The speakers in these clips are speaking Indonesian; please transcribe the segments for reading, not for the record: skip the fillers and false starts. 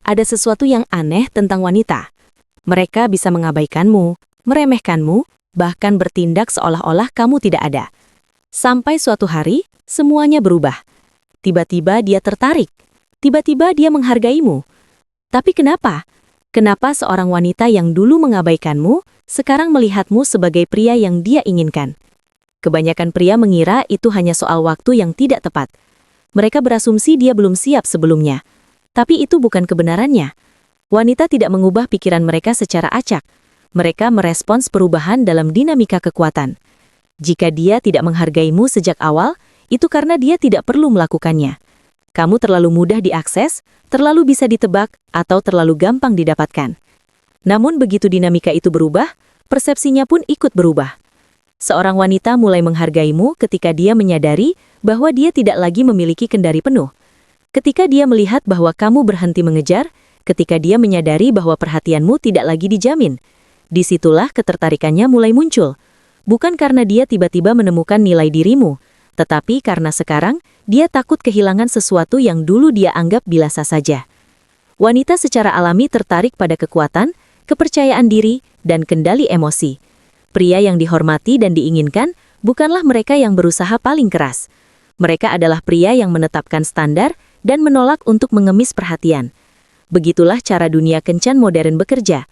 ada sesuatu yang aneh tentang wanita. Mereka bisa mengabaikanmu, meremehkanmu, bahkan bertindak seolah-olah kamu tidak ada. Sampai suatu hari, semuanya berubah. Tiba-tiba dia tertarik. Tiba-tiba dia menghargaimu. Tapi kenapa? Kenapa seorang wanita yang dulu mengabaikanmu, sekarang melihatmu sebagai pria yang dia inginkan? Kebanyakan pria mengira itu hanya soal waktu yang tidak tepat. Mereka berasumsi dia belum siap sebelumnya. Tapi itu bukan kebenarannya. Wanita tidak mengubah pikiran mereka secara acak. Mereka merespons perubahan dalam dinamika kekuatan. Jika dia tidak menghargaimu sejak awal, itu karena dia tidak perlu melakukannya. Kamu terlalu mudah diakses, terlalu bisa ditebak, atau terlalu gampang didapatkan. Namun begitu dinamika itu berubah, persepsinya pun ikut berubah. Seorang wanita mulai menghargaimu ketika dia menyadari bahwa dia tidak lagi memiliki kendali penuh. Ketika dia melihat bahwa kamu berhenti mengejar, ketika dia menyadari bahwa perhatianmu tidak lagi dijamin. Disitulah ketertarikannya mulai muncul. Bukan karena dia tiba-tiba menemukan nilai dirimu, tetapi karena sekarang dia takut kehilangan sesuatu yang dulu dia anggap biasa saja. Wanita secara alami tertarik pada kekuatan, kepercayaan diri, dan kendali emosi. Pria yang dihormati dan diinginkan bukanlah mereka yang berusaha paling keras. Mereka adalah pria yang menetapkan standar dan menolak untuk mengemis perhatian. Begitulah cara dunia kencan modern bekerja.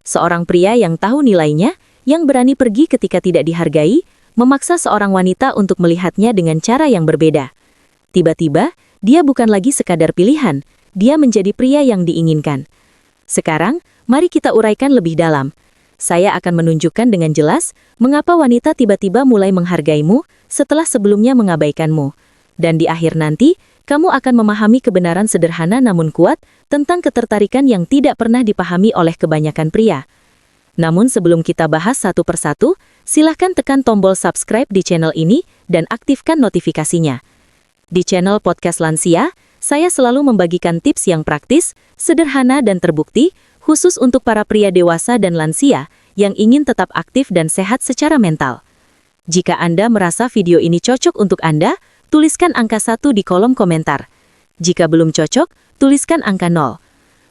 Seorang pria yang tahu nilainya, yang berani pergi ketika tidak dihargai, memaksa seorang wanita untuk melihatnya dengan cara yang berbeda. Tiba-tiba, dia bukan lagi sekadar pilihan, dia menjadi pria yang diinginkan. Sekarang, mari kita uraikan lebih dalam. Saya akan menunjukkan dengan jelas mengapa wanita tiba-tiba mulai menghargaimu setelah sebelumnya mengabaikanmu. Dan di akhir nanti, kamu akan memahami kebenaran sederhana namun kuat tentang ketertarikan yang tidak pernah dipahami oleh kebanyakan pria. Namun sebelum kita bahas satu persatu, silahkan tekan tombol subscribe di channel ini dan aktifkan notifikasinya. Di channel Podcast Lansia, saya selalu membagikan tips yang praktis, sederhana dan terbukti, khusus untuk para pria dewasa dan lansia yang ingin tetap aktif dan sehat secara mental. Jika Anda merasa video ini cocok untuk Anda, tuliskan angka 1 di kolom komentar. Jika belum cocok, tuliskan angka 0.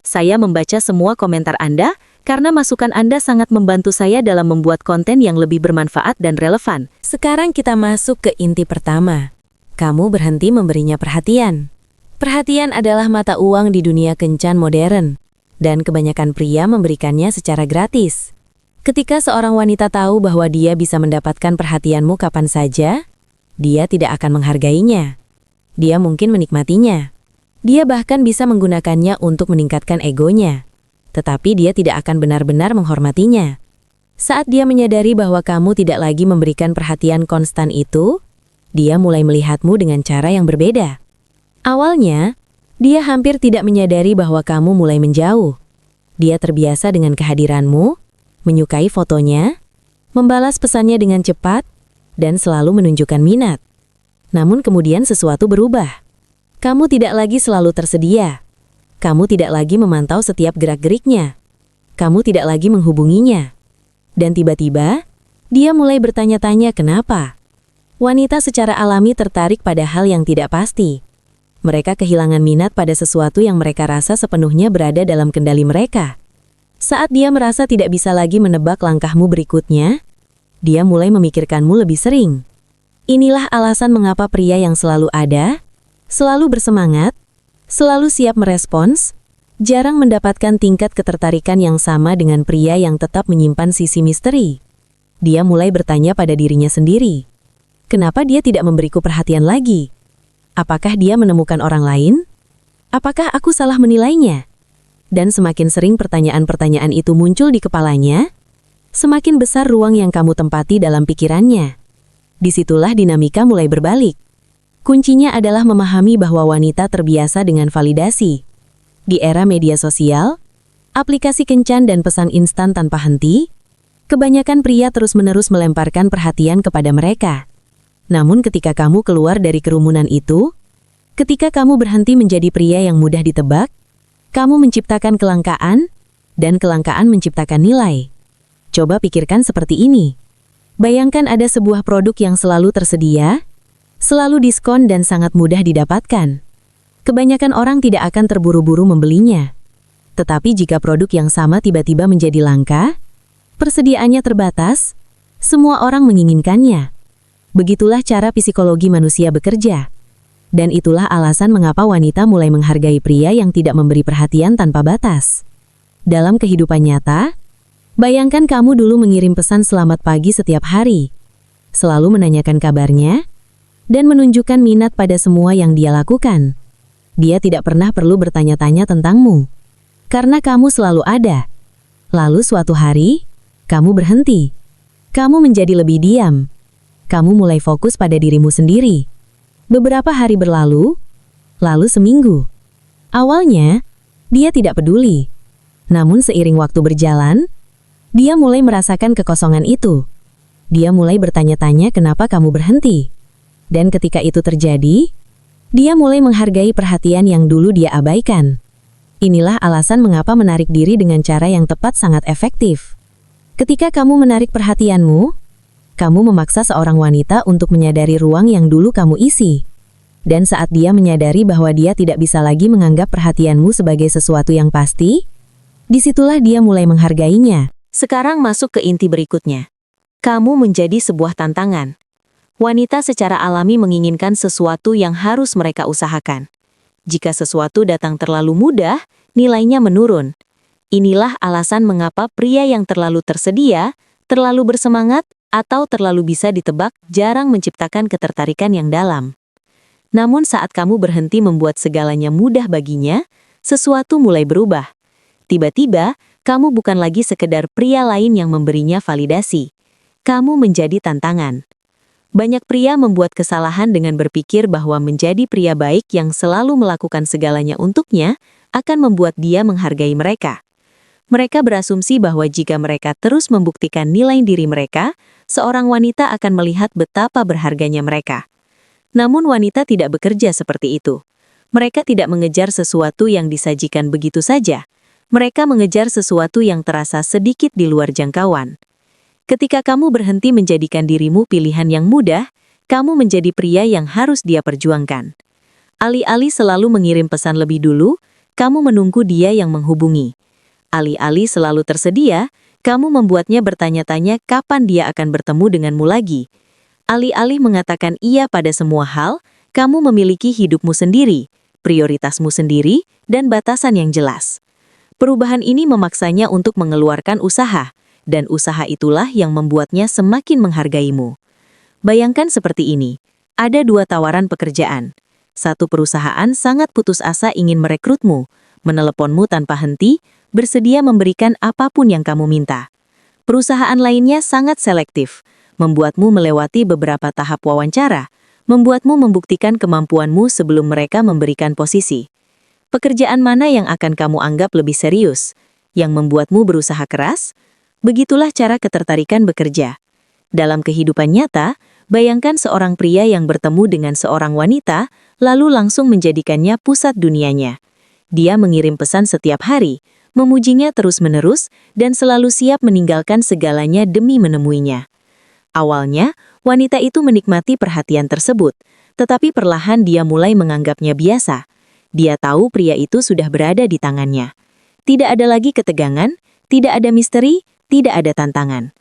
Saya membaca semua komentar Anda, karena masukan Anda sangat membantu saya dalam membuat konten yang lebih bermanfaat dan relevan. Sekarang kita masuk ke inti pertama. Kamu berhenti memberinya perhatian. Perhatian adalah mata uang di dunia kencan modern, dan kebanyakan pria memberikannya secara gratis. Ketika seorang wanita tahu bahwa dia bisa mendapatkan perhatianmu kapan saja, dia tidak akan menghargainya. Dia mungkin menikmatinya. Dia bahkan bisa menggunakannya untuk meningkatkan egonya. Tetapi dia tidak akan benar-benar menghormatinya. Saat dia menyadari bahwa kamu tidak lagi memberikan perhatian konstan itu, dia mulai melihatmu dengan cara yang berbeda. Awalnya, dia hampir tidak menyadari bahwa kamu mulai menjauh. Dia terbiasa dengan kehadiranmu, menyukai fotonya, membalas pesannya dengan cepat, dan selalu menunjukkan minat. Namun kemudian sesuatu berubah. Kamu tidak lagi selalu tersedia. Kamu tidak lagi memantau setiap gerak-geriknya. Kamu tidak lagi menghubunginya. Dan tiba-tiba, dia mulai bertanya-tanya kenapa. Wanita secara alami tertarik pada hal yang tidak pasti. Mereka kehilangan minat pada sesuatu yang mereka rasa sepenuhnya berada dalam kendali mereka. Saat dia merasa tidak bisa lagi menebak langkahmu berikutnya, dia mulai memikirkanmu lebih sering. Inilah alasan mengapa pria yang selalu ada, selalu bersemangat, selalu siap merespons, jarang mendapatkan tingkat ketertarikan yang sama dengan pria yang tetap menyimpan sisi misteri. Dia mulai bertanya pada dirinya sendiri. Kenapa dia tidak memberiku perhatian lagi? Apakah dia menemukan orang lain? Apakah aku salah menilainya? Dan semakin sering pertanyaan-pertanyaan itu muncul di kepalanya, semakin besar ruang yang kamu tempati dalam pikirannya. Disitulah dinamika mulai berbalik. Kuncinya adalah memahami bahwa wanita terbiasa dengan validasi. Di era media sosial, aplikasi kencan dan pesan instan tanpa henti, kebanyakan pria terus-menerus melemparkan perhatian kepada mereka. Namun ketika kamu keluar dari kerumunan itu, ketika kamu berhenti menjadi pria yang mudah ditebak, kamu menciptakan kelangkaan, dan kelangkaan menciptakan nilai. Coba pikirkan seperti ini. Bayangkan ada sebuah produk yang selalu tersedia, selalu diskon dan sangat mudah didapatkan. Kebanyakan orang tidak akan terburu-buru membelinya. Tetapi jika produk yang sama tiba-tiba menjadi langka, persediaannya terbatas, semua orang menginginkannya. Begitulah cara psikologi manusia bekerja. Dan itulah alasan mengapa wanita mulai menghargai pria yang tidak memberi perhatian tanpa batas. Dalam kehidupan nyata, bayangkan kamu dulu mengirim pesan selamat pagi setiap hari, selalu menanyakan kabarnya, dan menunjukkan minat pada semua yang dia lakukan. Dia tidak pernah perlu bertanya-tanya tentangmu, karena kamu selalu ada. Lalu suatu hari, kamu berhenti. Kamu menjadi lebih diam. Kamu mulai fokus pada dirimu sendiri. Beberapa hari berlalu, lalu seminggu. Awalnya, dia tidak peduli. Namun seiring waktu berjalan, dia mulai merasakan kekosongan itu. Dia mulai bertanya-tanya kenapa kamu berhenti. Dan ketika itu terjadi, dia mulai menghargai perhatian yang dulu dia abaikan. Inilah alasan mengapa menarik diri dengan cara yang tepat sangat efektif. Ketika kamu menarik perhatianmu, kamu memaksa seorang wanita untuk menyadari ruang yang dulu kamu isi. Dan saat dia menyadari bahwa dia tidak bisa lagi menganggap perhatianmu sebagai sesuatu yang pasti, disitulah dia mulai menghargainya. Sekarang masuk ke inti berikutnya. Kamu menjadi sebuah tantangan. Wanita secara alami menginginkan sesuatu yang harus mereka usahakan. Jika sesuatu datang terlalu mudah, nilainya menurun. Inilah alasan mengapa pria yang terlalu tersedia, terlalu bersemangat, atau terlalu bisa ditebak jarang menciptakan ketertarikan yang dalam. Namun saat kamu berhenti membuat segalanya mudah baginya, sesuatu mulai berubah. Tiba-tiba, kamu bukan lagi sekedar pria lain yang memberinya validasi. Kamu menjadi tantangan. Banyak pria membuat kesalahan dengan berpikir bahwa menjadi pria baik yang selalu melakukan segalanya untuknya akan membuat dia menghargai mereka. Mereka berasumsi bahwa jika mereka terus membuktikan nilai diri mereka, seorang wanita akan melihat betapa berharganya mereka. Namun wanita tidak bekerja seperti itu. Mereka tidak mengejar sesuatu yang disajikan begitu saja. Mereka mengejar sesuatu yang terasa sedikit di luar jangkauan. Ketika kamu berhenti menjadikan dirimu pilihan yang mudah, kamu menjadi pria yang harus dia perjuangkan. Alih-alih selalu mengirim pesan lebih dulu, kamu menunggu dia yang menghubungi. Alih-alih selalu tersedia, kamu membuatnya bertanya-tanya kapan dia akan bertemu denganmu lagi. Alih-alih mengatakan iya pada semua hal, kamu memiliki hidupmu sendiri, prioritasmu sendiri, dan batasan yang jelas. Perubahan ini memaksanya untuk mengeluarkan usaha, dan usaha itulah yang membuatnya semakin menghargaimu. Bayangkan seperti ini, ada 2 tawaran pekerjaan. Satu perusahaan sangat putus asa ingin merekrutmu, meneleponmu tanpa henti, bersedia memberikan apapun yang kamu minta. Perusahaan lainnya sangat selektif, membuatmu melewati beberapa tahap wawancara, membuatmu membuktikan kemampuanmu sebelum mereka memberikan posisi. Pekerjaan mana yang akan kamu anggap lebih serius? Yang membuatmu berusaha keras? Begitulah cara ketertarikan bekerja. Dalam kehidupan nyata, bayangkan seorang pria yang bertemu dengan seorang wanita, lalu langsung menjadikannya pusat dunianya. Dia mengirim pesan setiap hari, memujinya terus-menerus, dan selalu siap meninggalkan segalanya demi menemuinya. Awalnya, wanita itu menikmati perhatian tersebut, tetapi perlahan dia mulai menganggapnya biasa. Dia tahu pria itu sudah berada di tangannya. Tidak ada lagi ketegangan, tidak ada misteri, tidak ada tantangan.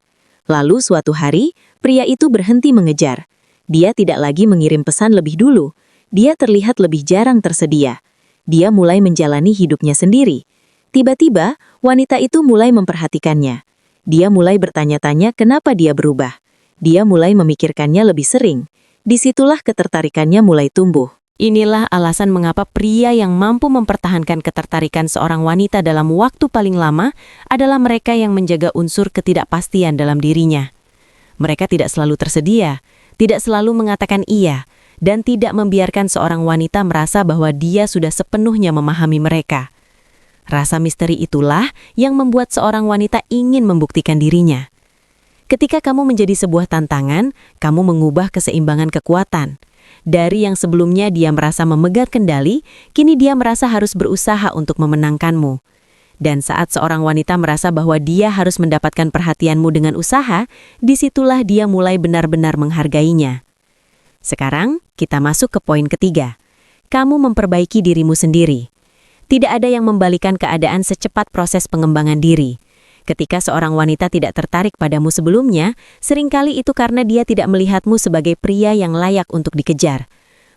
Lalu suatu hari, pria itu berhenti mengejar. Dia tidak lagi mengirim pesan lebih dulu. Dia terlihat lebih jarang tersedia. Dia mulai menjalani hidupnya sendiri. Tiba-tiba, wanita itu mulai memperhatikannya. Dia mulai bertanya-tanya kenapa dia berubah. Dia mulai memikirkannya lebih sering. Disitulah ketertarikannya mulai tumbuh. Inilah alasan mengapa pria yang mampu mempertahankan ketertarikan seorang wanita dalam waktu paling lama adalah mereka yang menjaga unsur ketidakpastian dalam dirinya. Mereka tidak selalu tersedia, tidak selalu mengatakan iya, dan tidak membiarkan seorang wanita merasa bahwa dia sudah sepenuhnya memahami mereka. Rasa misteri itulah yang membuat seorang wanita ingin membuktikan dirinya. Ketika kamu menjadi sebuah tantangan, kamu mengubah keseimbangan kekuatan. Dari yang sebelumnya dia merasa memegang kendali, kini dia merasa harus berusaha untuk memenangkanmu. Dan saat seorang wanita merasa bahwa dia harus mendapatkan perhatianmu dengan usaha, disitulah dia mulai benar-benar menghargainya. Sekarang, kita masuk ke poin ketiga. Kamu memperbaiki dirimu sendiri. Tidak ada yang membalikan keadaan secepat proses pengembangan diri. Ketika seorang wanita tidak tertarik padamu sebelumnya, seringkali itu karena dia tidak melihatmu sebagai pria yang layak untuk dikejar.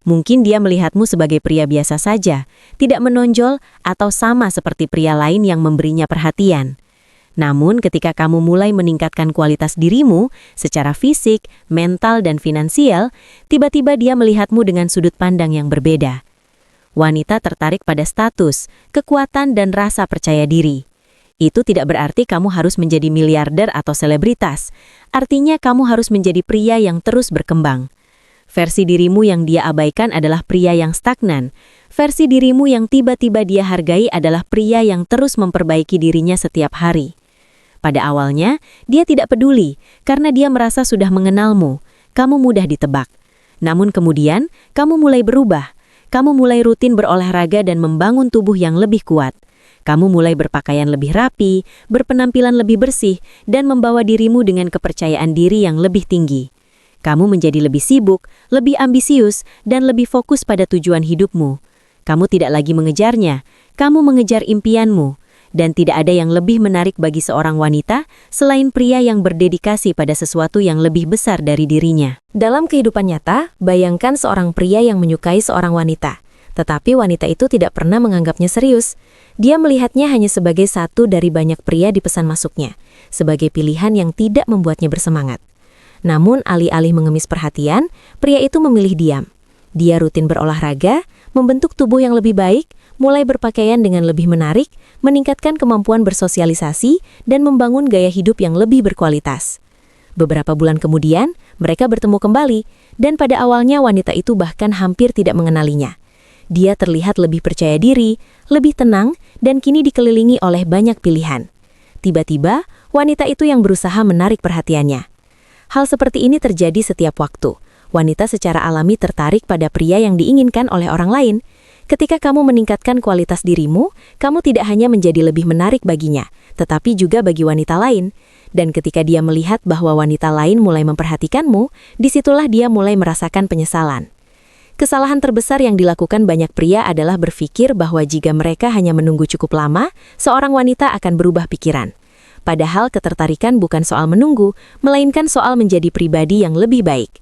Mungkin dia melihatmu sebagai pria biasa saja, tidak menonjol atau sama seperti pria lain yang memberinya perhatian. Namun ketika kamu mulai meningkatkan kualitas dirimu secara fisik, mental, dan finansial, tiba-tiba dia melihatmu dengan sudut pandang yang berbeda. Wanita tertarik pada status, kekuatan, dan rasa percaya diri. Itu tidak berarti kamu harus menjadi miliarder atau selebritas. Artinya kamu harus menjadi pria yang terus berkembang. Versi dirimu yang dia abaikan adalah pria yang stagnan. Versi dirimu yang tiba-tiba dia hargai adalah pria yang terus memperbaiki dirinya setiap hari. Pada awalnya, dia tidak peduli karena dia merasa sudah mengenalmu. Kamu mudah ditebak. Namun kemudian, kamu mulai berubah. Kamu mulai rutin berolahraga dan membangun tubuh yang lebih kuat. Kamu mulai berpakaian lebih rapi, berpenampilan lebih bersih, dan membawa dirimu dengan kepercayaan diri yang lebih tinggi. Kamu menjadi lebih sibuk, lebih ambisius, dan lebih fokus pada tujuan hidupmu. Kamu tidak lagi mengejarnya, kamu mengejar impianmu. Dan tidak ada yang lebih menarik bagi seorang wanita selain pria yang berdedikasi pada sesuatu yang lebih besar dari dirinya. Dalam kehidupan nyata, bayangkan seorang pria yang menyukai seorang wanita. Tetapi wanita itu tidak pernah menganggapnya serius. Dia melihatnya hanya sebagai satu dari banyak pria di pesan masuknya, sebagai pilihan yang tidak membuatnya bersemangat. Namun alih-alih mengemis perhatian, pria itu memilih diam. Dia rutin berolahraga, membentuk tubuh yang lebih baik, mulai berpakaian dengan lebih menarik, meningkatkan kemampuan bersosialisasi, dan membangun gaya hidup yang lebih berkualitas. Beberapa bulan kemudian, mereka bertemu kembali, dan pada awalnya wanita itu bahkan hampir tidak mengenalinya. Dia terlihat lebih percaya diri, lebih tenang, dan kini dikelilingi oleh banyak pilihan. Tiba-tiba, wanita itu yang berusaha menarik perhatiannya. Hal seperti ini terjadi setiap waktu. Wanita secara alami tertarik pada pria yang diinginkan oleh orang lain. Ketika kamu meningkatkan kualitas dirimu, kamu tidak hanya menjadi lebih menarik baginya, tetapi juga bagi wanita lain. Dan ketika dia melihat bahwa wanita lain mulai memperhatikanmu, disitulah dia mulai merasakan penyesalan. Kesalahan terbesar yang dilakukan banyak pria adalah berpikir bahwa jika mereka hanya menunggu cukup lama, seorang wanita akan berubah pikiran. Padahal ketertarikan bukan soal menunggu, melainkan soal menjadi pribadi yang lebih baik.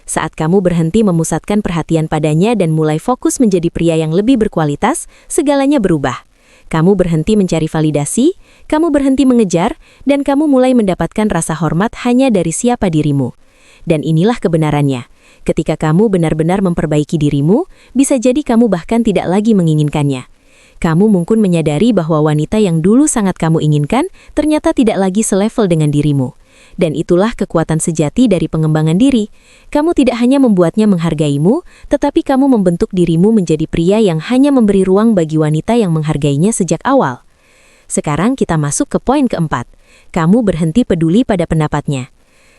Saat kamu berhenti memusatkan perhatian padanya dan mulai fokus menjadi pria yang lebih berkualitas, segalanya berubah. Kamu berhenti mencari validasi, kamu berhenti mengejar, dan kamu mulai mendapatkan rasa hormat hanya dari siapa dirimu. Dan inilah kebenarannya. Ketika kamu benar-benar memperbaiki dirimu, bisa jadi kamu bahkan tidak lagi menginginkannya. Kamu mungkin menyadari bahwa wanita yang dulu sangat kamu inginkan ternyata tidak lagi selevel dengan dirimu. Dan itulah kekuatan sejati dari pengembangan diri. Kamu tidak hanya membuatnya menghargaimu, tetapi kamu membentuk dirimu menjadi pria yang hanya memberi ruang bagi wanita yang menghargainya sejak awal. Sekarang kita masuk ke poin keempat. Kamu berhenti peduli pada pendapatnya.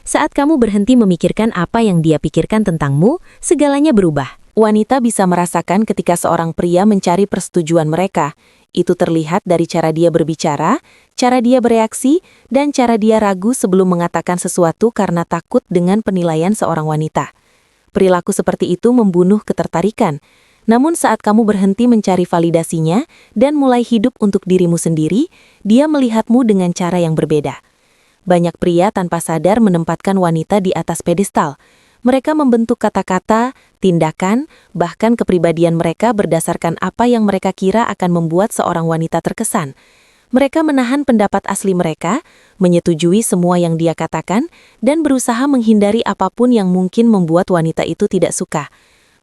Saat kamu berhenti memikirkan apa yang dia pikirkan tentangmu, segalanya berubah. Wanita bisa merasakan ketika seorang pria mencari persetujuan mereka. Itu terlihat dari cara dia berbicara, cara dia bereaksi, dan cara dia ragu sebelum mengatakan sesuatu karena takut dengan penilaian seorang wanita. Perilaku seperti itu membunuh ketertarikan. Namun saat kamu berhenti mencari validasinya dan mulai hidup untuk dirimu sendiri, dia melihatmu dengan cara yang berbeda. Banyak pria tanpa sadar menempatkan wanita di atas pedestal. Mereka membentuk kata-kata, tindakan, bahkan kepribadian mereka berdasarkan apa yang mereka kira akan membuat seorang wanita terkesan. Mereka menahan pendapat asli mereka, menyetujui semua yang dia katakan, dan berusaha menghindari apapun yang mungkin membuat wanita itu tidak suka.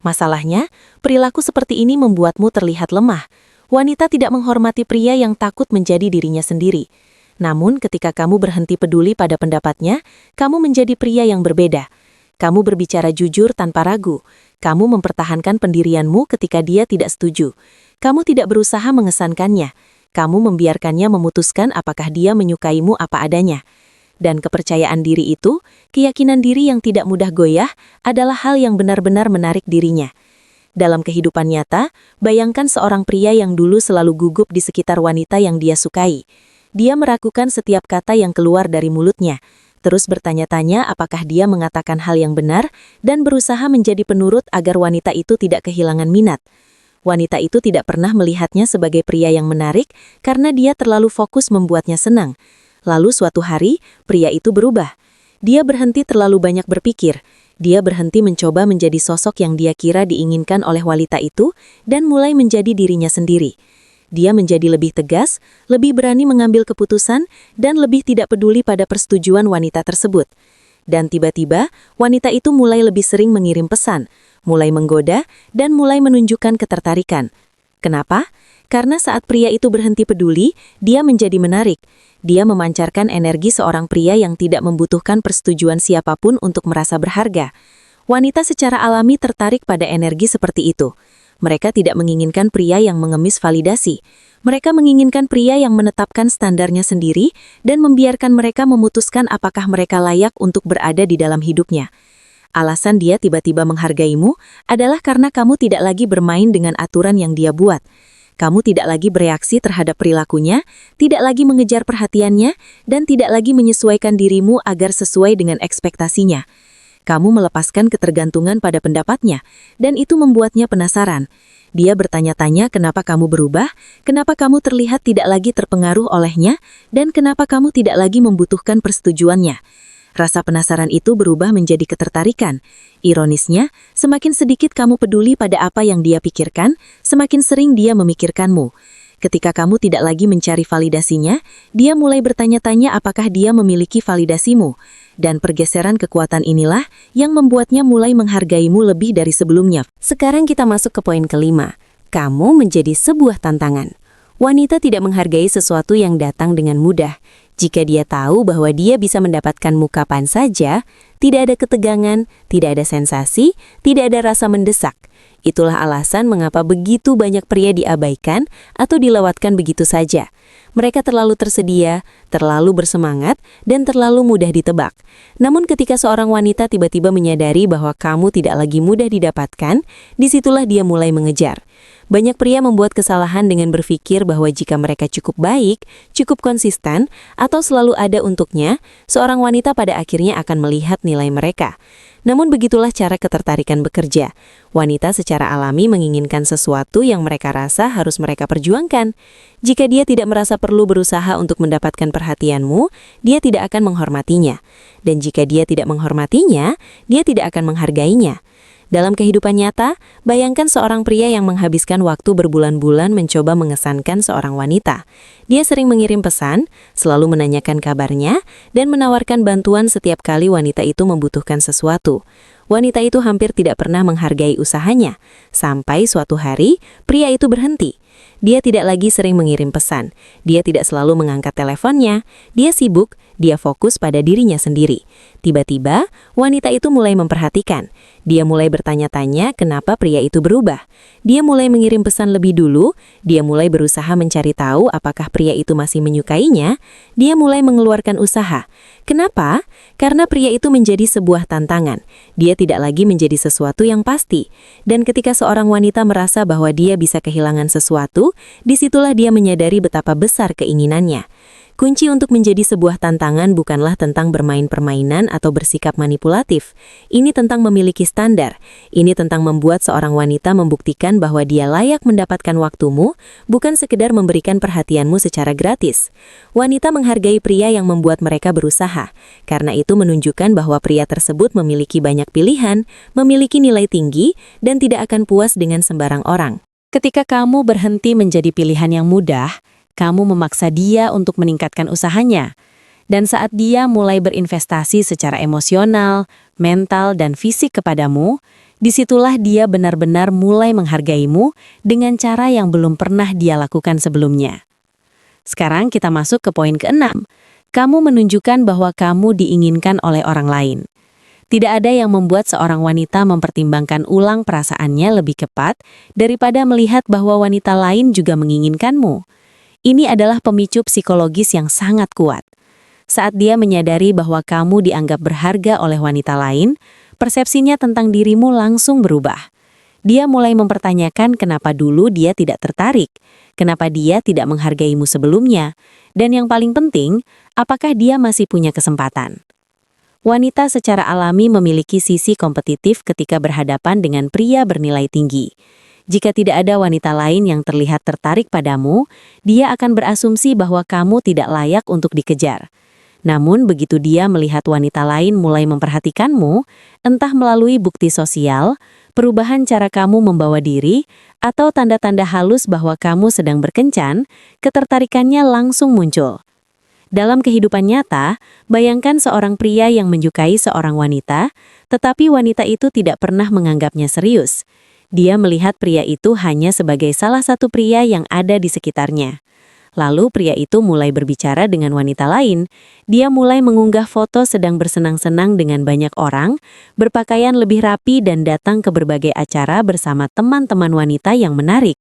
Masalahnya, perilaku seperti ini membuatmu terlihat lemah. Wanita tidak menghormati pria yang takut menjadi dirinya sendiri. Namun ketika kamu berhenti peduli pada pendapatnya, kamu menjadi pria yang berbeda. Kamu berbicara jujur tanpa ragu. Kamu mempertahankan pendirianmu ketika dia tidak setuju. Kamu tidak berusaha mengesankannya. Kamu membiarkannya memutuskan apakah dia menyukaimu apa adanya. Dan kepercayaan diri itu, keyakinan diri yang tidak mudah goyah, adalah hal yang benar-benar menarik dirinya. Dalam kehidupan nyata, bayangkan seorang pria yang dulu selalu gugup di sekitar wanita yang dia sukai. Dia meragukan setiap kata yang keluar dari mulutnya, terus bertanya-tanya apakah dia mengatakan hal yang benar, dan berusaha menjadi penurut agar wanita itu tidak kehilangan minat. Wanita itu tidak pernah melihatnya sebagai pria yang menarik karena dia terlalu fokus membuatnya senang. Lalu suatu hari, pria itu berubah. Dia berhenti terlalu banyak berpikir. Dia berhenti mencoba menjadi sosok yang dia kira diinginkan oleh wanita itu dan mulai menjadi dirinya sendiri. Dia menjadi lebih tegas, lebih berani mengambil keputusan, dan lebih tidak peduli pada persetujuan wanita tersebut. Dan tiba-tiba, wanita itu mulai lebih sering mengirim pesan, mulai menggoda, dan mulai menunjukkan ketertarikan. Kenapa? Karena saat pria itu berhenti peduli, dia menjadi menarik. Dia memancarkan energi seorang pria yang tidak membutuhkan persetujuan siapapun untuk merasa berharga. Wanita secara alami tertarik pada energi seperti itu. Mereka tidak menginginkan pria yang mengemis validasi. Mereka menginginkan pria yang menetapkan standarnya sendiri dan membiarkan mereka memutuskan apakah mereka layak untuk berada di dalam hidupnya. Alasan dia tiba-tiba menghargaimu adalah karena kamu tidak lagi bermain dengan aturan yang dia buat. Kamu tidak lagi bereaksi terhadap perilakunya, tidak lagi mengejar perhatiannya, dan tidak lagi menyesuaikan dirimu agar sesuai dengan ekspektasinya. Kamu melepaskan ketergantungan pada pendapatnya, dan itu membuatnya penasaran. Dia bertanya-tanya kenapa kamu berubah, kenapa kamu terlihat tidak lagi terpengaruh olehnya, dan kenapa kamu tidak lagi membutuhkan persetujuannya. Rasa penasaran itu berubah menjadi ketertarikan. Ironisnya, semakin sedikit kamu peduli pada apa yang dia pikirkan, semakin sering dia memikirkanmu. Ketika kamu tidak lagi mencari validasinya, dia mulai bertanya-tanya apakah dia memiliki validasimu. Dan pergeseran kekuatan inilah yang membuatnya mulai menghargaimu lebih dari sebelumnya. Sekarang kita masuk ke poin kelima. Kamu menjadi sebuah tantangan. Wanita tidak menghargai sesuatu yang datang dengan mudah. Jika dia tahu bahwa dia bisa mendapatkanmu kapan saja, tidak ada ketegangan, tidak ada sensasi, tidak ada rasa mendesak. Itulah alasan mengapa begitu banyak pria diabaikan atau dilewatkan begitu saja. Mereka terlalu tersedia, terlalu bersemangat, dan terlalu mudah ditebak. Namun ketika seorang wanita tiba-tiba menyadari bahwa kamu tidak lagi mudah didapatkan, disitulah dia mulai mengejar. Banyak pria membuat kesalahan dengan berpikir bahwa jika mereka cukup baik, cukup konsisten, atau selalu ada untuknya, seorang wanita pada akhirnya akan melihat nilai mereka. Namun begitulah cara ketertarikan bekerja. Wanita secara alami menginginkan sesuatu yang mereka rasa harus mereka perjuangkan. Jika dia tidak merasa perlu berusaha untuk mendapatkan perhatianmu, dia tidak akan menghormatinya. Dan jika dia tidak menghormatinya, dia tidak akan menghargainya. Dalam kehidupan nyata, bayangkan seorang pria yang menghabiskan waktu berbulan-bulan mencoba mengesankan seorang wanita. Dia sering mengirim pesan, selalu menanyakan kabarnya, dan menawarkan bantuan setiap kali wanita itu membutuhkan sesuatu. Wanita itu hampir tidak pernah menghargai usahanya. Sampai suatu hari, pria itu berhenti. Dia tidak lagi sering mengirim pesan. Dia tidak selalu mengangkat teleponnya. Dia sibuk, dia fokus pada dirinya sendiri. Tiba-tiba, wanita itu mulai memperhatikan. Dia mulai bertanya-tanya kenapa pria itu berubah. Dia mulai mengirim pesan lebih dulu. Dia mulai berusaha mencari tahu apakah pria itu masih menyukainya. Dia mulai mengeluarkan usaha. Kenapa? Karena pria itu menjadi sebuah tantangan. Dia tidak lagi menjadi sesuatu yang pasti. Dan ketika seorang wanita merasa bahwa dia bisa kehilangan sesuatu, disitulah dia menyadari betapa besar keinginannya. Kunci untuk menjadi sebuah tantangan bukanlah tentang bermain permainan atau bersikap manipulatif. Ini tentang memiliki standar. Ini tentang membuat seorang wanita membuktikan bahwa dia layak mendapatkan waktumu, bukan sekedar memberikan perhatianmu secara gratis. Wanita menghargai pria yang membuat mereka berusaha. Karena itu menunjukkan bahwa pria tersebut memiliki banyak pilihan, memiliki nilai tinggi, dan tidak akan puas dengan sembarang orang. Ketika kamu berhenti menjadi pilihan yang mudah, kamu memaksa dia untuk meningkatkan usahanya. Dan saat dia mulai berinvestasi secara emosional, mental, dan fisik kepadamu, disitulah dia benar-benar mulai menghargaimu dengan cara yang belum pernah dia lakukan sebelumnya. Sekarang kita masuk ke poin ke-6. Kamu menunjukkan bahwa kamu diinginkan oleh orang lain. Tidak ada yang membuat seorang wanita mempertimbangkan ulang perasaannya lebih cepat daripada melihat bahwa wanita lain juga menginginkanmu. Ini adalah pemicu psikologis yang sangat kuat. Saat dia menyadari bahwa kamu dianggap berharga oleh wanita lain, persepsinya tentang dirimu langsung berubah. Dia mulai mempertanyakan kenapa dulu dia tidak tertarik, kenapa dia tidak menghargaimu sebelumnya, dan yang paling penting, apakah dia masih punya kesempatan. Wanita secara alami memiliki sisi kompetitif ketika berhadapan dengan pria bernilai tinggi. Jika tidak ada wanita lain yang terlihat tertarik padamu, dia akan berasumsi bahwa kamu tidak layak untuk dikejar. Namun begitu dia melihat wanita lain mulai memperhatikanmu, entah melalui bukti sosial, perubahan cara kamu membawa diri, atau tanda-tanda halus bahwa kamu sedang berkencan, ketertarikannya langsung muncul. Dalam kehidupan nyata, bayangkan seorang pria yang menyukai seorang wanita, tetapi wanita itu tidak pernah menganggapnya serius. Dia melihat pria itu hanya sebagai salah satu pria yang ada di sekitarnya. Lalu pria itu mulai berbicara dengan wanita lain. Dia mulai mengunggah foto sedang bersenang-senang dengan banyak orang, berpakaian lebih rapi dan datang ke berbagai acara bersama teman-teman wanita yang menarik.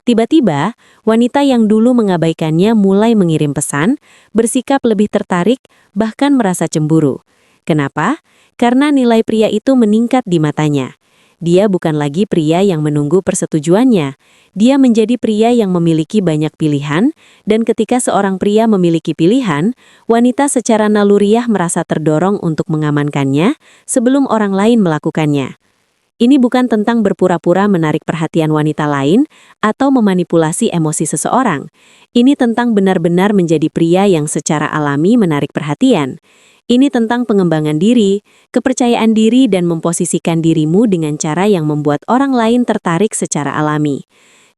Tiba-tiba, wanita yang dulu mengabaikannya mulai mengirim pesan, bersikap lebih tertarik, bahkan merasa cemburu. Kenapa? Karena nilai pria itu meningkat di matanya. Dia bukan lagi pria yang menunggu persetujuannya. Dia menjadi pria yang memiliki banyak pilihan, dan ketika seorang pria memiliki pilihan, wanita secara naluriah merasa terdorong untuk mengamankannya sebelum orang lain melakukannya. Ini bukan tentang berpura-pura menarik perhatian wanita lain atau memanipulasi emosi seseorang. Ini tentang benar-benar menjadi pria yang secara alami menarik perhatian. Ini tentang pengembangan diri, kepercayaan diri dan memposisikan dirimu dengan cara yang membuat orang lain tertarik secara alami.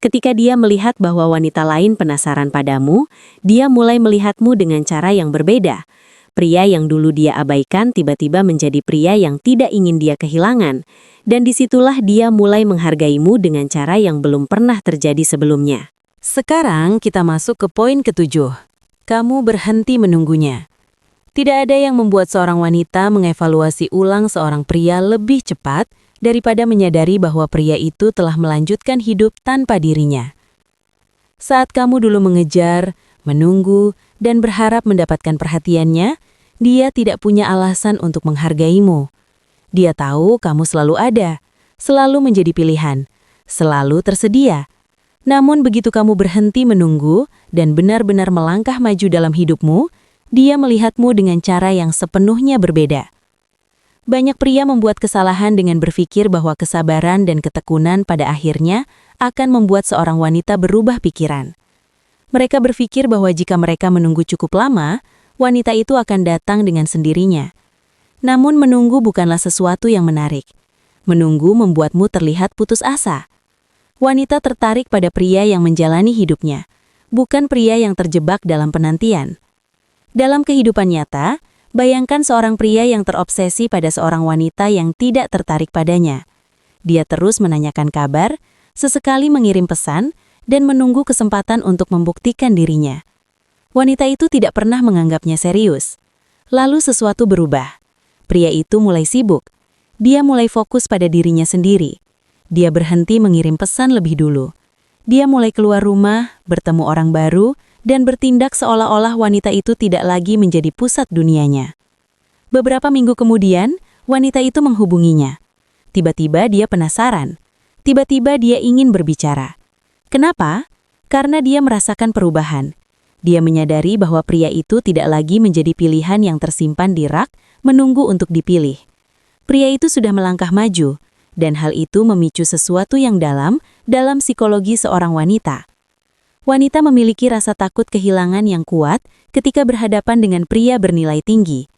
Ketika dia melihat bahwa wanita lain penasaran padamu, dia mulai melihatmu dengan cara yang berbeda. Pria yang dulu dia abaikan tiba-tiba menjadi pria yang tidak ingin dia kehilangan. Dan disitulah dia mulai menghargaimu dengan cara yang belum pernah terjadi sebelumnya. Sekarang kita masuk ke poin ke-7. Kamu berhenti menunggunya. Tidak ada yang membuat seorang wanita mengevaluasi ulang seorang pria lebih cepat daripada menyadari bahwa pria itu telah melanjutkan hidup tanpa dirinya. Saat kamu dulu mengejar, menunggu, dan berharap mendapatkan perhatiannya, dia tidak punya alasan untuk menghargaimu. Dia tahu kamu selalu ada, selalu menjadi pilihan, selalu tersedia. Namun begitu kamu berhenti menunggu dan benar-benar melangkah maju dalam hidupmu, dia melihatmu dengan cara yang sepenuhnya berbeda. Banyak pria membuat kesalahan dengan berpikir bahwa kesabaran dan ketekunan pada akhirnya akan membuat seorang wanita berubah pikiran. Mereka berpikir bahwa jika mereka menunggu cukup lama, wanita itu akan datang dengan sendirinya. Namun menunggu bukanlah sesuatu yang menarik. Menunggu membuatmu terlihat putus asa. Wanita tertarik pada pria yang menjalani hidupnya, bukan pria yang terjebak dalam penantian. Dalam kehidupan nyata, bayangkan seorang pria yang terobsesi pada seorang wanita yang tidak tertarik padanya. Dia terus menanyakan kabar, sesekali mengirim pesan, dan menunggu kesempatan untuk membuktikan dirinya. Wanita itu tidak pernah menganggapnya serius. Lalu sesuatu berubah. Pria itu mulai sibuk. Dia mulai fokus pada dirinya sendiri. Dia berhenti mengirim pesan lebih dulu. Dia mulai keluar rumah, bertemu orang baru, dan bertindak seolah-olah wanita itu tidak lagi menjadi pusat dunianya. Beberapa minggu kemudian, wanita itu menghubunginya. Tiba-tiba dia penasaran. Tiba-tiba dia ingin berbicara. Kenapa? Karena dia merasakan perubahan. Dia menyadari bahwa pria itu tidak lagi menjadi pilihan yang tersimpan di rak, menunggu untuk dipilih. Pria itu sudah melangkah maju, dan hal itu memicu sesuatu yang dalam psikologi seorang wanita. Wanita memiliki rasa takut kehilangan yang kuat ketika berhadapan dengan pria bernilai tinggi.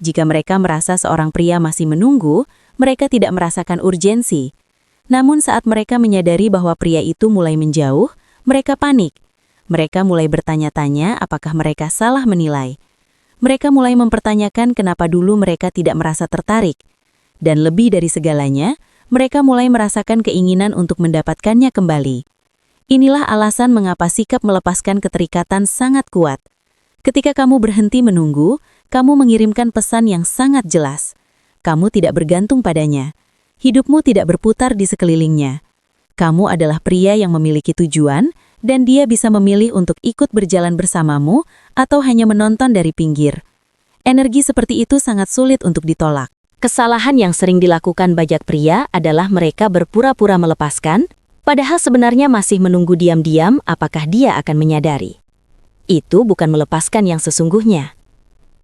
Jika mereka merasa seorang pria masih menunggu, mereka tidak merasakan urgensi. Namun saat mereka menyadari bahwa pria itu mulai menjauh, mereka panik. Mereka mulai bertanya-tanya apakah mereka salah menilai. Mereka mulai mempertanyakan kenapa dulu mereka tidak merasa tertarik. Dan lebih dari segalanya, mereka mulai merasakan keinginan untuk mendapatkannya kembali. Inilah alasan mengapa sikap melepaskan keterikatan sangat kuat. Ketika kamu berhenti menunggu, kamu mengirimkan pesan yang sangat jelas. Kamu tidak bergantung padanya. Hidupmu tidak berputar di sekelilingnya. Kamu adalah pria yang memiliki tujuan, dan dia bisa memilih untuk ikut berjalan bersamamu atau hanya menonton dari pinggir. Energi seperti itu sangat sulit untuk ditolak. Kesalahan yang sering dilakukan banyak pria adalah mereka berpura-pura melepaskan, padahal sebenarnya masih menunggu diam-diam apakah dia akan menyadari. Itu bukan melepaskan yang sesungguhnya.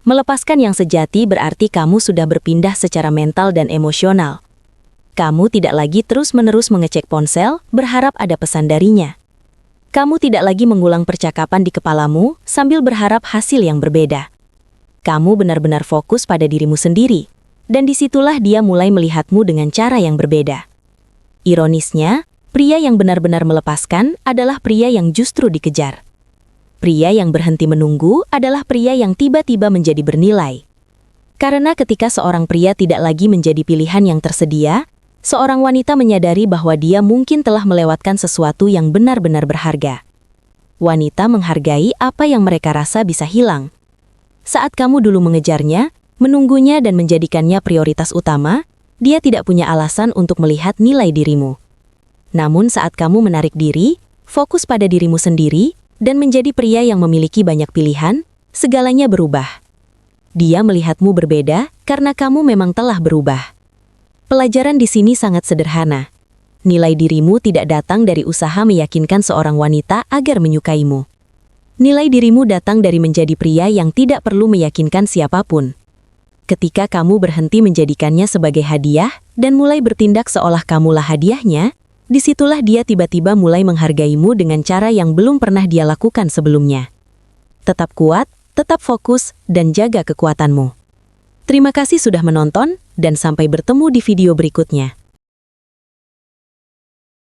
Melepaskan yang sejati berarti kamu sudah berpindah secara mental dan emosional. Kamu tidak lagi terus-menerus mengecek ponsel, berharap ada pesan darinya. Kamu tidak lagi mengulang percakapan di kepalamu sambil berharap hasil yang berbeda. Kamu benar-benar fokus pada dirimu sendiri, dan disitulah dia mulai melihatmu dengan cara yang berbeda. Ironisnya, pria yang benar-benar melepaskan adalah pria yang justru dikejar. Pria yang berhenti menunggu adalah pria yang tiba-tiba menjadi bernilai. Karena ketika seorang pria tidak lagi menjadi pilihan yang tersedia, seorang wanita menyadari bahwa dia mungkin telah melewatkan sesuatu yang benar-benar berharga. Wanita menghargai apa yang mereka rasa bisa hilang. Saat kamu dulu mengejarnya, menunggunya dan menjadikannya prioritas utama, dia tidak punya alasan untuk melihat nilai dirimu. Namun saat kamu menarik diri, fokus pada dirimu sendiri, dan menjadi pria yang memiliki banyak pilihan, segalanya berubah. Dia melihatmu berbeda karena kamu memang telah berubah. Pelajaran di sini sangat sederhana. Nilai dirimu tidak datang dari usaha meyakinkan seorang wanita agar menyukaimu. Nilai dirimu datang dari menjadi pria yang tidak perlu meyakinkan siapapun. Ketika kamu berhenti menjadikannya sebagai hadiah dan mulai bertindak seolah kamulah hadiahnya, disitulah dia tiba-tiba mulai menghargaimu dengan cara yang belum pernah dia lakukan sebelumnya. Tetap kuat, tetap fokus, dan jaga kekuatanmu. Terima kasih sudah menonton, dan sampai bertemu di video berikutnya.